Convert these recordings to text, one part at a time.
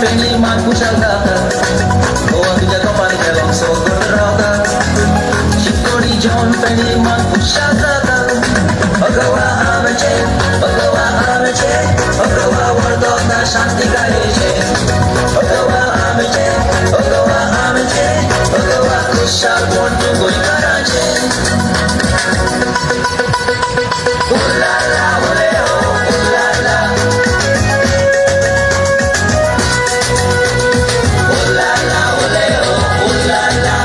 feliz man puxa gata Boa vida company que long so good roga Chitori John feliz man puxa gata Bhagawa amache Bhagawa wardo na shanti gaye Bhagawa amache Bhagawa kusha bontu goi karache Ooh la la ole oh ooh la la Ooh la la ole oh ooh la la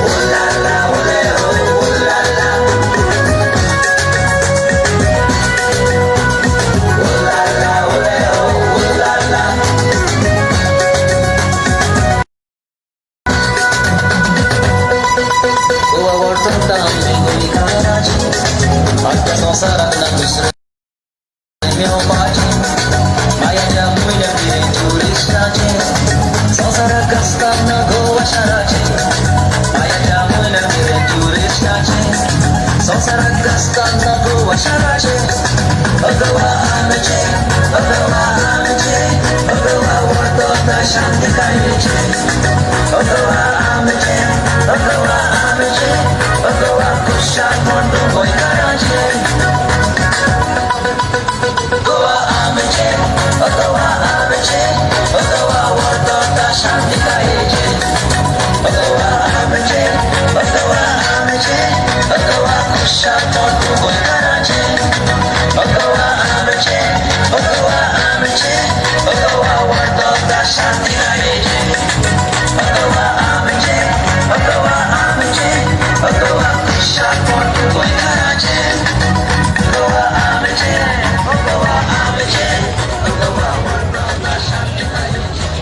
Ooh la la ole oh ooh la la Ooh la la ole oh ooh la la Goa warta mingoli karachi Alta संसारात ना दुसरं मेव पाचे मायाच्या मुल्या फिरे टुरिस्टाचे संसारात असताना गोवा शहराचे मायाच्या मुल्या फिरे टुरिस्टाचे संसारात असताना गोवा शहराचे भगवा आमचे भगवा वाटत शांती कायचे